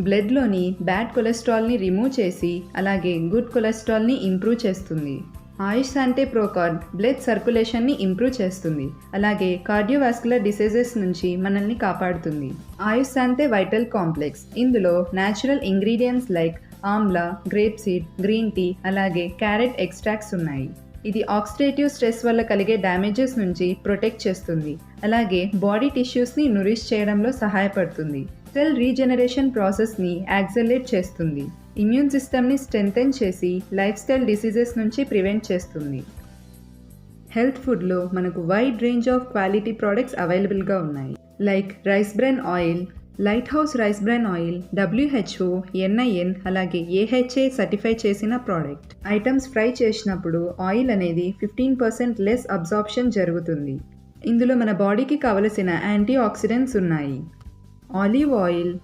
బ్లడ్లోని బ్యాడ్ కొలెస్ట్రాల్ని రిమూవ్ చేసి అలాగే గుడ్ కొలెస్ట్రాల్ని ఇంప్రూవ్ చేస్తుంది. ఆయుష్ అంటే ప్రోకార్డ్ బ్లడ్ సర్క్యులేషన్ని ఇంప్రూవ్ చేస్తుంది. అలాగే కార్డియోవాస్కులర్ డిసీజెస్ నుంచి మనల్ని కాపాడుతుంది. ఆయుష్ అంటే వైటల్ కాంప్లెక్స్. ఇందులో natural ingredients like amla, grape seed, green tea అలాగే క్యారెట్ ఎక్స్ట్రాక్ట్స్ ఉన్నాయి. ఇది ఆక్సిడేటివ్ స్ట్రెస్ వల్ల కలిగే డ్యామేజెస్ నుంచి ప్రొటెక్ట్ చేస్తుంది. అలాగే బాడీ టిష్యూస్ని నురిష్ చేయడంలో సహాయపడుతుంది. సెల్ రీజనరేషన్ ప్రాసెస్ని యాక్సెలరేట్ చేస్తుంది. ఇమ్యూన్ సిస్టమ్ని స్ట్రెంథెన్ చేసి లైఫ్ స్టైల్ డిసీజెస్ నుంచి ప్రివెంట్ చేస్తుంది. హెల్త్ ఫుడ్లో మనకు wide range of quality products అవైలబుల్గా ఉన్నాయి. Like rice bran oil, light house rice bran oil WHO, NIN అలాగే AHA సర్టిఫై చేసిన ప్రోడక్ట్. ఐటమ్స్ ఫ్రై చేసినప్పుడు ఆయిల్ అనేది 15% లెస్ అబ్జార్ప్షన్ జరుగుతుంది. ఇందులో మన బాడీకి కావలసిన యాంటీ ఆక్సిడెంట్స్ ఉన్నాయి. Olive oil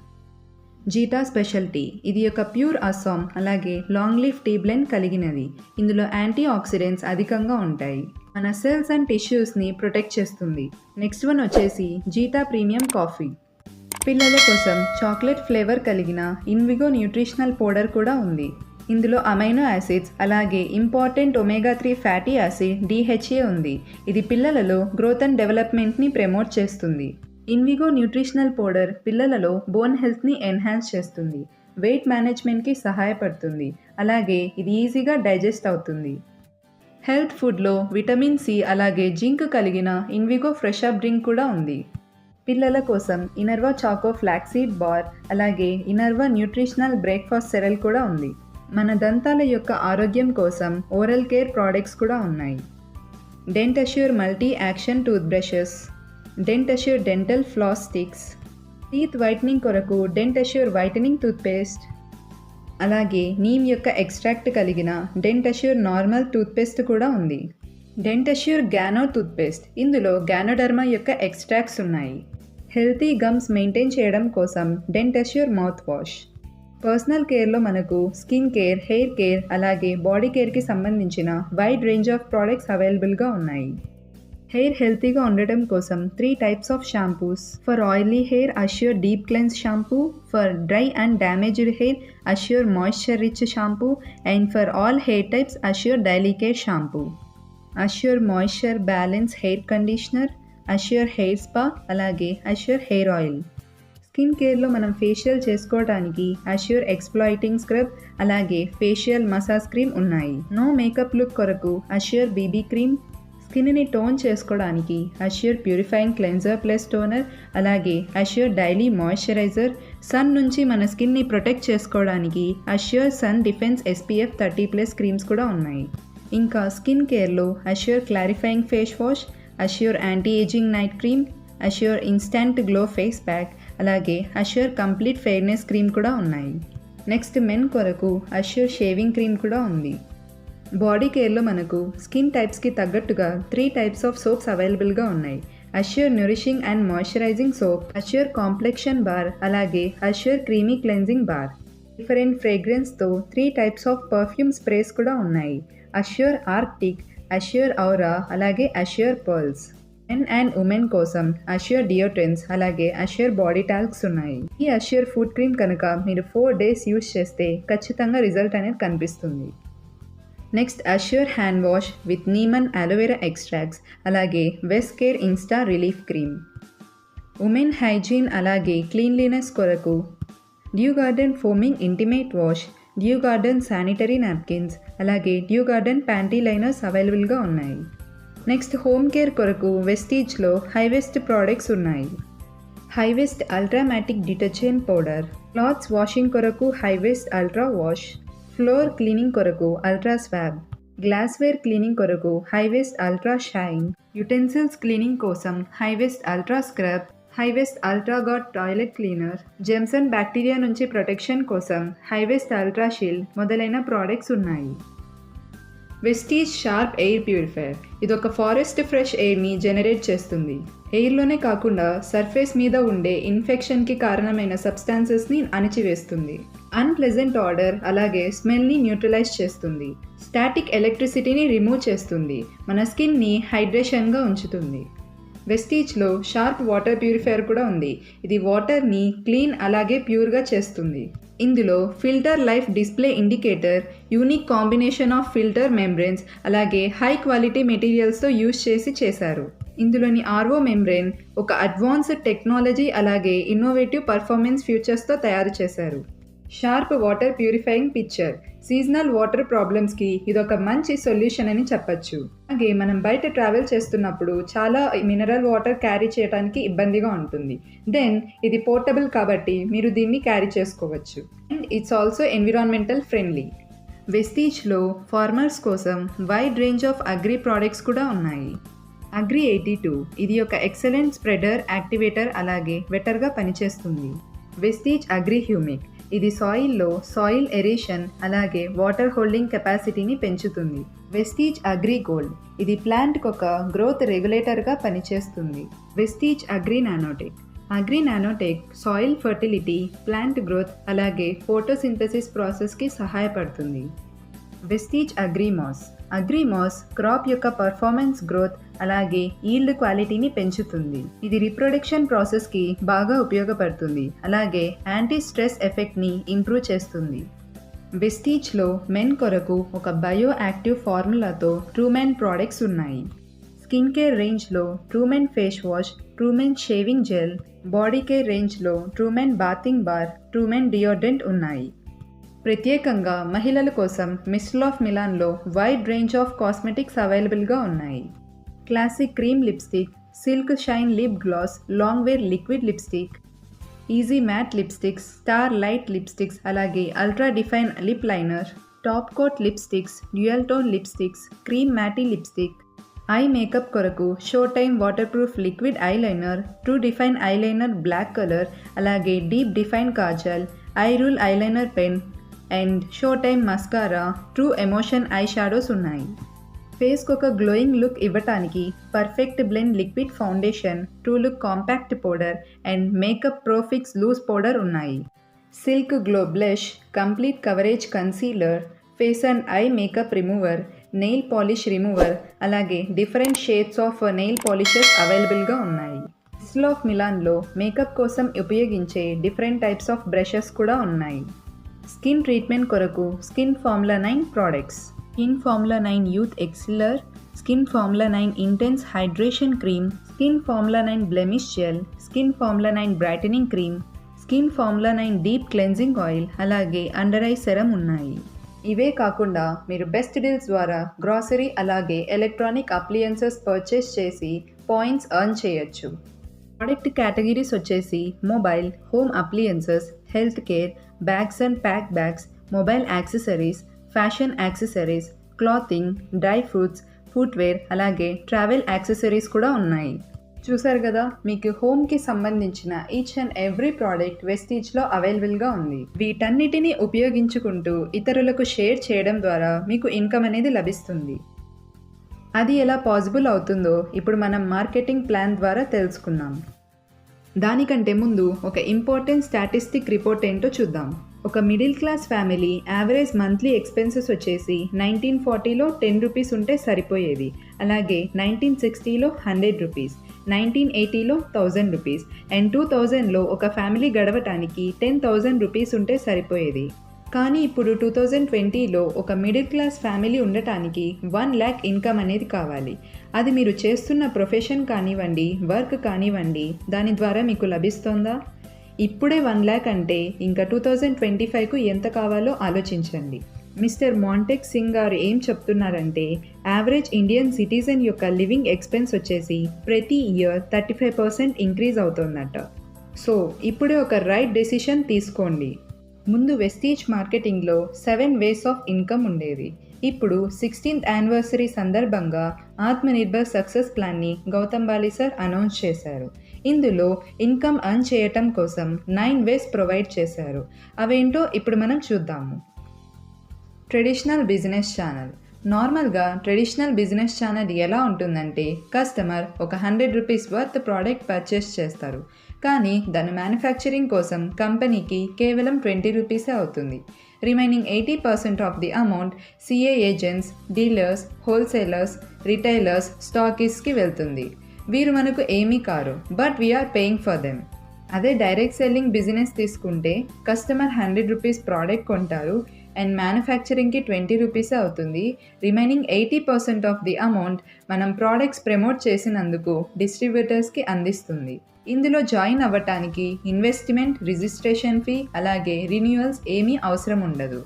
zeta specialty. ఇది ఒక ప్యూర్ అస్సాం అలాగే లాంగ్ లీఫ్ టీ బ్లెండ్ కలిగినది. ఇందులో యాంటీ ఆక్సిడెంట్స్ అధికంగా ఉంటాయి. మన సెల్స్ అండ్ టిష్యూస్ని ప్రొటెక్ట్ చేస్తుంది. నెక్స్ట్ వన్ వచ్చేసి జీటా ప్రీమియం కాఫీ. పిల్లల కోసం చాక్లెట్ ఫ్లేవర్ కలిగిన ఇన్విగో న్యూట్రిషనల్ పౌడర్ కూడా ఉంది. ఇందులో అమైనో యాసిడ్స్ అలాగే important omega 3 fatty acid DHA ఉంది. ఇది పిల్లలలో గ్రోత్ అండ్ డెవలప్మెంట్ని ప్రమోట్ చేస్తుంది. ఇన్విగో న్యూట్రిషనల్ పౌడర్ పిల్లలలో బోన్ హెల్త్ని ఎన్హాన్స్ చేస్తుంది. వెయిట్ మేనేజ్మెంట్కి సహాయపడుతుంది. అలాగే ఇది ఈజీగా డైజెస్ట్ అవుతుంది. హెల్త్ ఫుడ్లో విటమిన్ C అలాగే జింక్ కలిగిన ఇన్విగో ఫ్రెష్ అప్ డ్రింక్ కూడా ఉంది. పిల్లల కోసం ఇనర్వా చాకో ఫ్లాక్సీడ్ బార్ అలాగే ఇనర్వా న్యూట్రిషనల్ బ్రేక్ఫాస్ట్ సెరల్ కూడా ఉంది. మన దంతాల యొక్క ఆరోగ్యం కోసం ఓరల్ కేర్ ప్రోడక్ట్స్ కూడా ఉన్నాయి. Dentassure multi action tooth brushes, Dentassure dental floss sticks, teeth whitening కొరకు డెంటష్యూర్ వైటనింగ్ టూత్పేస్ట్, అలాగే నీమ్ యొక్క ఎక్స్ట్రాక్ట్ కలిగిన డెంటష్యూర్ నార్మల్ టూత్పేస్ట్ కూడా ఉంది. Dentassure gano toothpaste. ఇందులో గ్యానోడర్మా యొక్క ఎక్స్ట్రాక్ట్స్ ఉన్నాయి. హెల్తీ గమ్స్ మెయింటైన్ చేయడం కోసం డెంటష్యూర్ మౌత్ వాష్. పర్సనల్ కేర్లో మనకు స్కిన్ కేర్, హెయిర్ కేర్ అలాగే బాడీ కేర్కి సంబంధించిన వైడ్ రేంజ్ ఆఫ్ ప్రోడక్ట్స్ అవైలబుల్గా ఉన్నాయి. హెయిర్ హెల్తీగా ఉండటం కోసం 3 types of shampoos. For oily hair Assure deep cleanse shampoo, for dry and damaged hair Assure moisture rich shampoo and for all hair types Assure daily care shampoo. Assure moisture balance hair conditioner, Assure hair spa అలాగే Assure hair oil. Skin కేర్లో మనం facial చేసుకోవడానికి Assure exfoliating scrub అలాగే facial massage cream ఉన్నాయి. No makeup look కొరకు Assure BB cream. స్కిన్ని tone చేసుకోవడానికి Assure purifying cleanser plus toner అలాగే అష్యూర్ డైలీ మాయిశ్చరైజర్. సన్ నుంచి మన స్కిన్ని ప్రొటెక్ట్ చేసుకోవడానికి Assure sun defence SPF 30+ creams కూడా ఉన్నాయి. ఇంకా స్కిన్ కేర్లో Assure clarifying face wash, Assure anti ageing night cream, Assure instant glow face pack అలాగే అష్యూర్ కంప్లీట్ ఫెయిర్నెస్ క్రీమ్ కూడా ఉన్నాయి. నెక్స్ట్ మెన్ కొరకు అష్యూర్ షేవింగ్ క్రీమ్ కూడా ఉంది. బాడీ కేర్లో మనకు స్కిన్ టైప్స్కి తగ్గట్టుగా 3 types ఆఫ్ సోప్స్ అవైలబుల్గా ఉన్నాయి. Assure nourishing and moisturising soap, Assure complexion bar అలాగే Assure creamy cleansing bar. Different ఫ్రేగ్రెన్స్తో 3 types ఆఫ్ పర్ఫ్యూమ్ స్ప్రేస్ కూడా ఉన్నాయి. అష్యూర్ ఆర్క్టిక్, అష్యూర్ ఔరా అలాగే Assure pearls. Men and women కోసం అష్యూర్ డియోడ్రెంట్స్ అలాగే Assure body talcs ఉన్నాయి. ఈ assure food cream కనుక మీరు 4 days యూస్ చేస్తే ఖచ్చితంగా రిజల్ట్ అనేది కనిపిస్తుంది. Next Assure hand wash with neem and aloe vera extracts అలాగే vest care insta relief cream. Women hygiene అలాగే క్లీన్లీనెస్ కొరకు dew garden foaming intimate wash, dew garden sanitary napkins అలాగే డ్యూ గార్డెన్ ప్యాంటీ లైనర్స్ అవైలబుల్గా ఉన్నాయి. నెక్స్ట్ హోమ్ కేర్ కొరకు వెస్టీజ్లో Hyvest products ఉన్నాయి. Hyvest ultramatic detergent powder. Clothes washing కొరకు Hyvest ultra wash. Floor cleaning కొరకు ultra swab, glassware cleaning కొరకు Hyvest ultra shine, utensils cleaning కోసం Hyvest ultra scrub, Hyvest ultra guard toilet cleaner, germs and bacteria నుంచి protection కోసం Hyvest ultra shield మొదలైన products ఉన్నాయి. Vestige sharp air purifier ఇది ఒక forest fresh ఎయిర్ని generate చేస్తుంది. ఎయిర్లోనే కాకుండా సర్ఫేస్ మీద ఉండే ఇన్ఫెక్షన్కి కారణమైన సబ్స్టాన్సెస్ని అణిచివేస్తుంది. అన్ప్లెజెంట్ ఆర్డర్ అలాగే స్మెల్ని న్యూట్రలైజ్ చేస్తుంది. స్టాటిక్ ఎలక్ట్రిసిటీని రిమూవ్ చేస్తుంది. మన స్కిన్ని హైడ్రేషన్గా ఉంచుతుంది. వెస్టీజ్లో షార్ప్ వాటర్ ప్యూరిఫైయర్ కూడా ఉంది. ఇది వాటర్ని క్లీన్ అలాగే ప్యూర్గా చేస్తుంది. ఇందులో filter life display indicator, unique combination of filter membranes అలాగే హై క్వాలిటీ మెటీరియల్స్తో యూజ్ చేశారు. ఇందులోని ఆర్ఓ మెంబ్రెన్ ఒక అడ్వాన్స్డ్ టెక్నాలజీ అలాగే ఇన్నోవేటివ్ పర్ఫార్మెన్స్ ఫ్యూచర్స్తో తయారు చేశారు. Sharp water purifying picture seasonal water ప్రాబ్లమ్స్కి ఇదొక మంచి సొల్యూషన్ అని చెప్పచ్చు. అలాగే మనం బయట ట్రావెల్ చేస్తున్నప్పుడు చాలా మినరల్ వాటర్ క్యారీ చేయడానికి ఇబ్బందిగా ఉంటుంది. దెన్ ఇది పోర్టబుల్ కాబట్టి మీరు దీన్ని క్యారీ చేసుకోవచ్చు. And it's also environmental friendly. వెస్టీజ్లో ఫార్మర్స్ కోసం wide range of agri products కూడా ఉన్నాయి. అగ్రి 82 ఇది ఒక ఎక్సలెంట్ స్ప్రెడర్, యాక్టివేటర్ అలాగే వెటర్గా పనిచేస్తుంది. వెస్టీజ్ అగ్రి హ్యూమిక్ ఇది సాయిల్లో సాయిల్ ఎరేషన్ అలాగే వాటర్ హోల్డింగ్ కెపాసిటీని పెంచుతుంది. వెస్టీజ్ అగ్రి గోల్డ్ ఇది ప్లాంట్కి ఒక గ్రోత్ రెగ్యులేటర్గా పనిచేస్తుంది. Vestige agri nanotech soil fertility, plant growth అలాగే ఫోటోసింథసిస్ ప్రాసెస్కి సహాయపడుతుంది. వెస్టీజ్ అగ్రిమాస్ క్రాప్ యొక్క పర్ఫార్మెన్స్ గ్రోత్ అలాగే ఈల్డ్ క్వాలిటీని పెంచుతుంది. ఇది రీప్రొడక్షన్ ప్రాసెస్కి బాగా ఉపయోగపడుతుంది అలాగే యాంటీ స్ట్రెస్ ఎఫెక్ట్ని ఇంప్రూవ్ చేస్తుంది. వెస్టీజ్లో మెన్ కొరకు ఒక బయో యాక్టివ్ ఫార్ములాతో ట్రూమెన్ ప్రోడక్ట్స్ ఉన్నాయి. స్కిన్ కేర్ రేంజ్లో Trumen face wash, Trumen shaving gel, body care రేంజ్లో Trumen bathing bar, Trumen deodorant ఉన్నాయి. ప్రత్యేకంగా మహిళల కోసం మిస్టిల్ ఆఫ్ మిలాన్లో వైడ్ రేంజ్ ఆఫ్ కాస్మెటిక్స్ అవైలబుల్గా ఉన్నాయి. Classic cream lipstick, silk shine lip gloss, long wear liquid lipstick, easy matte lipsticks, star light lipsticks అలాగే ultra define lip liner, top coat lipsticks, dual tone lipsticks, cream మ్యాటీ lipstick, eye makeup కొరకు show time waterproof liquid eyeliner, true define eyeliner black colour అలాగే deep define kajal, eye rule eyeliner pen and show time mascara, true emotion eye shadows ఉన్నాయి. ఫేస్కి ఒక glowing look ఇవ్వటానికి perfect blend liquid foundation, true look compact powder and makeup profix loose powder ఉన్నాయి. Silk glow blush, complete coverage concealer, face and eye makeup remover, nail polish remover అలాగే different shades of nail polishes అవైలబుల్గా ఉన్నాయి. మిస్టిల్ of మిలాన్లో makeup కోసం ఉపయోగించే different types of brushes కూడా ఉన్నాయి. Skin treatment కొరకు skin formula 9 products, skin formula 9 youth elixir, skin formula 9 intense hydration cream, skin formula 9 blemish gel, skin formula 9 brightening cream, skin formula 9 deep cleansing oil అలాగే under eye serum ఉన్నాయి. ఇవే కాకుండా మీరు best deals ద్వారా grocery అలాగే electronic appliances purchase చేసి points earn చేయొచ్చు. Product categories వచ్చేసి mobile, home appliances, health care, bags and pack bags, mobile accessories, fashion accessories, clothing, dry fruits, footwear అలాగే ట్రావెల్ యాక్సెసరీస్ కూడా ఉన్నాయి. చూసారు కదా, మీకు హోమ్కి సంబంధించిన ఈచ్ అండ్ ఎవ్రీ ప్రోడక్ట్ వెస్టీజ్లో అవైలబుల్గా ఉంది. వీటన్నిటిని ఉపయోగించుకుంటూ ఇతరులకు షేర్ చేయడం ద్వారా మీకు ఇన్కమ్ అనేది లభిస్తుంది. అది ఎలా పాసిబుల్ అవుతుందో ఇప్పుడు మనం మార్కెటింగ్ ప్లాన్ ద్వారా తెలుసుకుందాం. దానికంటే ముందు ఒక ఇంపార్టెంట్ స్టాటిస్టిక్ రిపోర్ట్ ఏంటో చూద్దాం. ఒక middle class family average monthly expenses వచ్చేసి 1940లో 10 రూపీస్ ఉంటే సరిపోయేది. అలాగే 1960లో 100 రూపీస్, 1980లో 1000 రూపీస్ అండ్ 2000లో ఒక ఫ్యామిలీ గడవటానికి 10,000 రూపీస్ ఉంటే సరిపోయేది. కానీ ఇప్పుడు 2020లో ఒక మిడిల్ క్లాస్ ఫ్యామిలీ ఉండటానికి 1 lakh ఇన్కమ్ అనేది కావాలి. అది మీరు చేస్తున్న ప్రొఫెషన్ కానివ్వండి, వర్క్ కానివ్వండి, దాని ద్వారా మీకు లభిస్తోందా? ఇప్పుడే 1 lakh అంటే ఇంకా 2025కు ఎంత కావాలో ఆలోచించండి. మిస్టర్ మాంటెక్ సింగ్ గారు ఏం చెప్తున్నారంటే యావరేజ్ ఇండియన్ సిటిజన్ యొక్క లివింగ్ ఎక్స్పెన్స్ వచ్చేసి ప్రతి ఇయర్ 35% ఇంక్రీజ్ అవుతుందట. సో ఇప్పుడే ఒక రైట్ డెసిషన్ తీసుకోండి. ముందు వెస్టీజ్ మార్కెటింగ్లో 7 వేస్ ఆఫ్ ఇన్కమ్ ఉండేది. ఇప్పుడు 16th యానివర్సరీ సందర్భంగా ఆత్మనిర్భర్ సక్సెస్ ప్లాన్ని గౌతమ్ బాలి సార్ అనౌన్స్ చేశారు. ఇందులో ఇన్కమ్ ఎర్న్ చేయటం కోసం 9 వేస్ ప్రొవైడ్ చేశారు. అవేంటో ఇప్పుడు మనం చూద్దాము. Traditional business channel. నార్మల్గా ట్రెడిషనల్ బిజినెస్ ఛానల్ ఎలా ఉంటుందంటే కస్టమర్ ఒక 100 రూపీస్ వర్త్ ప్రోడక్ట్ పర్చేస్ చేస్తారు, కానీ దాని మ్యానుఫ్యాక్చరింగ్ కోసం కంపెనీకి కేవలం 20 రూపీసే అవుతుంది. Remaining 80% of the amount CA agents, dealers, wholesalers, retailers, స్టాకిస్ట్కి వెళ్తుంది. వీరు మనకు ఏమీ కారు, but we're paying for them. అదే డైరెక్ట్ సెల్లింగ్ బిజినెస్ తీసుకుంటే కస్టమర్ 100 రూపీస్ ప్రోడక్ట్ కొంటారు అండ్ మ్యానుఫ్యాక్చరింగ్కి 20 రూపీసే అవుతుంది. రిమైనింగ్ 80% ఆఫ్ ది అమౌంట్ మనం ప్రోడక్ట్స్ ప్రమోట్ చేసినందుకు డిస్ట్రిబ్యూటర్స్కి అందిస్తుంది. ఇందులో జాయిన్ అవ్వటానికి ఇన్వెస్ట్మెంట్, రిజిస్ట్రేషన్ ఫీ, అలాగే రిన్యూవల్స్ ఏమీ అవసరం ఉండదు.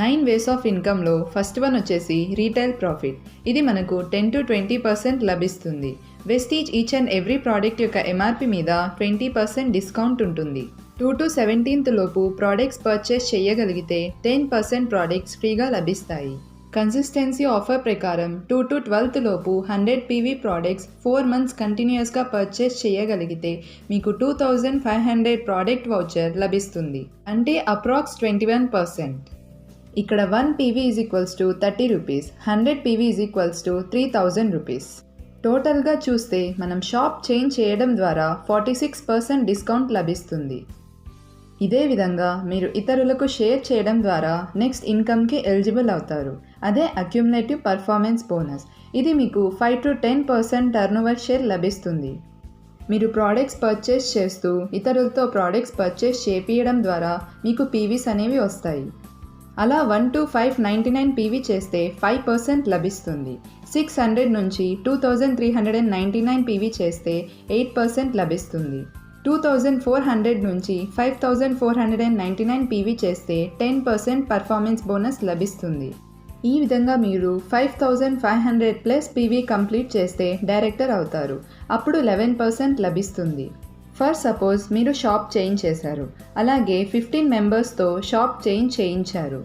9 వేస్ ఆఫ్ ఇన్కమ్లో ఫస్ట్ వన్ వచ్చేసి రీటైల్ ప్రాఫిట్. ఇది మనకు 10 to 20% లభిస్తుంది. Vestige each and every product యొక్క ఎంఆర్పి మీద 20% డిస్కౌంట్ ఉంటుంది. 2 to 17th లోపు ప్రోడక్ట్స్ పర్చేస్ చేయగలిగితే 10% ప్రోడక్ట్స్ ఫ్రీగా లభిస్తాయి. కన్సిస్టెన్సీ ఆఫర్ ప్రకారం 2 to 12th లోపు 100 PV ప్రోడక్ట్స్ 4 months కంటిన్యూస్గా పర్చేస్ చేయగలిగితే మీకు 2500 ప్రోడక్ట్ వౌచర్ లభిస్తుంది, అంటే అప్రాక్స్ 21%. ఇక్కడ 1 PV is equals to 30 rupees, 100 PV is equals to 3000 rupees. టోటల్గా చూస్తే మనం షాప్ చేంజ్ చేయడం ద్వారా 46% డిస్కౌంట్ లభిస్తుంది. ఇదే విధంగా మీరు ఇతరులకు షేర్ చేయడం ద్వారా నెక్స్ట్ ఇన్కమ్కి ఎలిజిబుల్ అవుతారు. అదే అక్యుములేటివ్ పర్ఫార్మెన్స్ బోనస్. ఇది మీకు 5 to 10% టర్నోవర్ షేర్ లభిస్తుంది. మీరు ప్రోడక్ట్స్ పర్చేస్ చేస్తూ ఇతరులతో ప్రోడక్ట్స్ పర్చేస్ చేపించడం ద్వారా మీకు పీవీస్ అనేవి వస్తాయి. అలా 1 to 599 పీవీ చేస్తే 5% లభిస్తుంది. 600 నుంచి 2399 పీవీ చేస్తే 8% లభిస్తుంది. 2400 నుంచి 5499 పీవీ చేస్తే 10% పర్ఫార్మెన్స్ బోనస్ లభిస్తుంది. ఈ విధంగా మీరు 5500 ప్లస్ పీవీ కంప్లీట్ చేస్తే డైరెక్టర్ అవుతారు. అప్పుడు 11% లభిస్తుంది. ఫర్ సపోజ్ మీరు షాప్ చేంజ్ చేశారు, అలాగే 15 మెంబర్స్తో షాప్ చేంజ్ చేయించారు.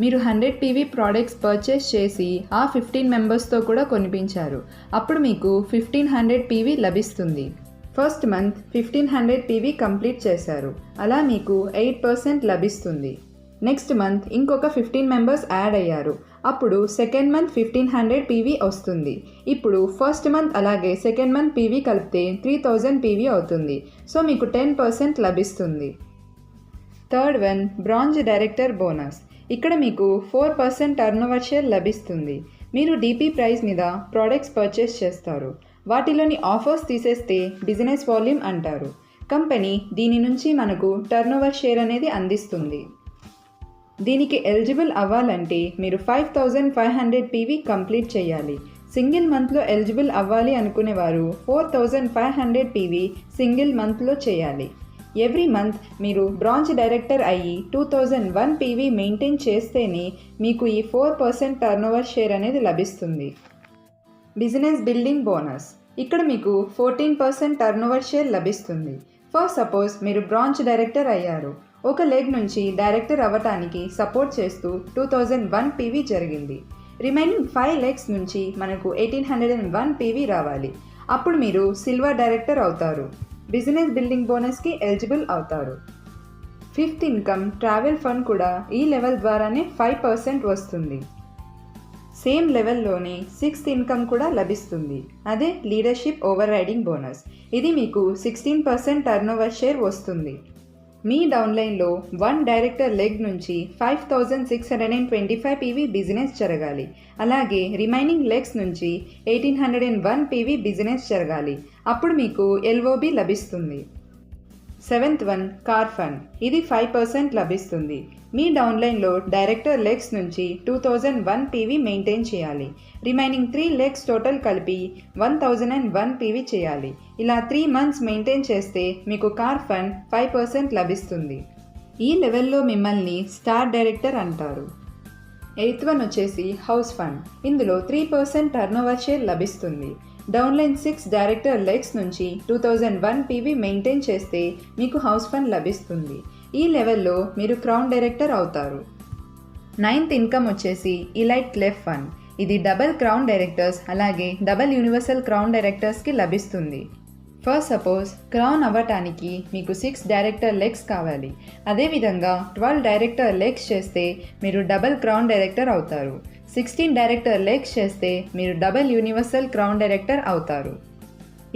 మీరు 100 పీవీ ప్రోడక్ట్స్ పర్చేస్ చేసి ఆ 15 మెంబర్స్తో కూడా కొనిపించారు. అప్పుడు మీకు 1500 పీవీ లభిస్తుంది. ఫస్ట్ మంత్ 1500 పీవీ కంప్లీట్ చేశారు, అలా మీకు 8% లభిస్తుంది. నెక్స్ట్ మంత్ ఇంకొక 15 మెంబర్స్ యాడ్ అయ్యారు, అప్పుడు సెకండ్ మంత్ 1500 పీవీ వస్తుంది. ఇప్పుడు ఫస్ట్ మంత్ అలాగే సెకండ్ మంత్ పీవీ కలిపితే 3000 పీవీ అవుతుంది. సో మీకు 10% లభిస్తుంది. Third one bronze director bonus. ఇక్కడ మీకు 4% టర్నోవర్ షేర్ లభిస్తుంది. మీరు డీపీ ప్రైస్ మీద ప్రోడక్ట్స్ పర్చేస్ చేస్తారు. వాటిలోని ఆఫర్స్ తీసేస్తే బిజినెస్ వాల్యూమ్ అంటారు. కంపెనీ దీని నుంచి మనకు టర్నోవర్ షేర్ అనేది అందిస్తుంది. దీనికి ఎలిజిబుల్ అవ్వాలంటే మీరు 5500 పీవీ కంప్లీట్ చేయాలి. సింగిల్ మంత్లో ఎలిజిబుల్ అవ్వాలి అనుకునేవారు 4500 పీవీ సింగిల్ మంత్లో చేయాలి. ఎవ్రీ మంత్ మీరు బ్రాంచ్ డైరెక్టర్ అయ్యి 2001 పీవీ మెయింటైన్ చేస్తేనే మీకు ఈ 4% టర్నోవర్ షేర్ అనేది లభిస్తుంది. Business building bonus. ఇక్కడ మీకు 14% టర్నోవర్ షేర్ లభిస్తుంది. ఫర్ సపోజ్ మీరు బ్రాంచ్ డైరెక్టర్ అయ్యారు. ఒక లెగ్ నుంచి డైరెక్టర్ అవ్వటానికి సపోర్ట్ చేస్తూ 2001 పీవీ జరిగింది. రిమైనింగ్ 5 లెగ్స్ నుంచి మనకు 1801 పీవీ రావాలి. అప్పుడు మీరు సిల్వర్ డైరెక్టర్ అవుతారు. బిజినెస్ బిల్డింగ్ బోనస్కి ఎలిజిబుల్ అవుతారు. ఫిఫ్త్ ఇన్కమ్ ట్రావెల్ ఫండ్ కూడా ఈ లెవెల్ ద్వారానే 5% వస్తుంది. సేమ్ లెవెల్లోనే సిక్స్త్ ఇన్కమ్ కూడా లభిస్తుంది. అదే లీడర్షిప్ ఓవర్ రైడింగ్ బోనస్. ఇది మీకు 16% టర్నోవర్ షేర్ వస్తుంది. మీ డౌన్లైన్లో 1 డైరెక్టర్ లెగ్ నుంచి 5625 పీవీ బిజినెస్ జరగాలి. అలాగే రిమైనింగ్ లెగ్స్ నుంచి 1801 పీవీ బిజినెస్ జరగాలి. అప్పుడు మీకు ఎల్ఓబి లభిస్తుంది. Seventh one car fund. ఇది 5% లభిస్తుంది. మీ డౌన్లైన్లో డైరెక్టర్ లెగ్స్ నుంచి 2001 పీవీ మెయింటైన్ చేయాలి. రిమైనింగ్ 3 లెగ్స్ టోటల్ కలిపి 1001 పీవీ చేయాలి. ఇలా 3 months మెయింటైన్ చేస్తే మీకు కార్ ఫండ్ 5% లభిస్తుంది. ఈ లెవెల్లో మిమ్మల్ని స్టార్ డైరెక్టర్ అంటారు. ఎయిత్ వన్ వచ్చేసి హౌస్ ఫండ్. ఇందులో 3% టర్నోవర్ షేర్ లభిస్తుంది. డౌన్లైన్ 6 డైరెక్టర్ లెగ్స్ నుంచి 2001 పీవీ మెయింటైన్ చేస్తే మీకు హౌస్ ఫండ్ లభిస్తుంది. ఈ లెవెల్లో మీరు క్రౌన్ డైరెక్టర్ అవుతారు. 9th ఇన్కమ్ వచ్చేసి ఇలైట్ క్లెఫ్ ఫండ్. ఇది డబల్ క్రౌన్ డైరెక్టర్స్ అలాగే డబల్ యూనివర్సల్ క్రౌన్ డైరెక్టర్స్కి లభిస్తుంది. ఫస్ట్ సపోజ్ క్రౌన్ అవ్వటానికి మీకు 6 డైరెక్టర్ లెగ్స్ కావాలి. అదేవిధంగా 12 డైరెక్టర్ లెగ్స్ చేస్తే మీరు డబల్ క్రౌన్ డైరెక్టర్ అవుతారు. 16 డైరెక్టర్ లెగ్స్ చేస్తే మీరు డబల్ యూనివర్సల్ క్రౌన్ డైరెక్టర్ అవుతారు.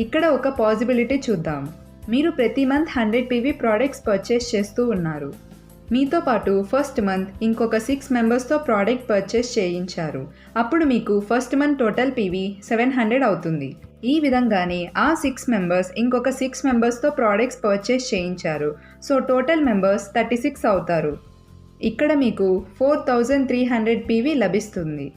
ఇక్కడ ఒక పాసిబిలిటీ చూద్దాం. మీరు ప్రతి మంత్ 100 PV ప్రోడక్ట్స్ పర్చేస్ చేస్తూ ఉన్నారు. మీతో పాటు ఫస్ట్ మంత్ ఇంకొక 6 మెంబర్స్తో ప్రోడక్ట్ పర్చేస్ చేయించారు. అప్పుడు మీకు ఫస్ట్ మంత్ టోటల్ PV 700 అవుతుంది. ఈ విధంగానే ఆ 6 మెంబర్స్ ఇంకొక 6 మెంబర్స్తో ప్రోడక్ట్స్ పర్చేస్ చేయించారు. సో టోటల్ మెంబర్స్ 36 అవుతారు. ఇక్కడ మీకు 4300 PV లభిస్తుంది.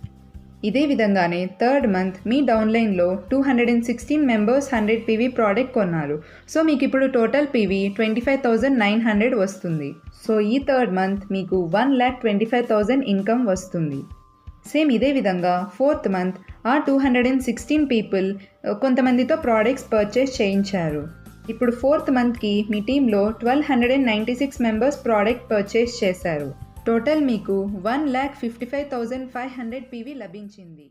ఇదే విధంగానే థర్డ్ మంత్ మీ డౌన్లైన్లో 216 మెంబర్స్ 100 PV ప్రోడక్ట్ కొన్నారు. సో మీకు ఇప్పుడు టోటల్ PV 25,900 వస్తుంది. సో ఈ థర్డ్ మంత్ మీకు 1,25,000 ఇన్కమ్ వస్తుంది. సేమ్ ఇదే విధంగా ఫోర్త్ మంత్ ఆ 216 పీపుల్ కొంతమందితో ప్రోడక్ట్స్ పర్చేస్ చేయించారు. ఇప్పుడు ఫోర్త్ మంత్కి మీ టీంలో 1,296 మెంబర్స్ ప్రోడక్ట్ పర్చేస్ చేశారు. టోటల్ మీకు 1,55,500 PV లభించింది.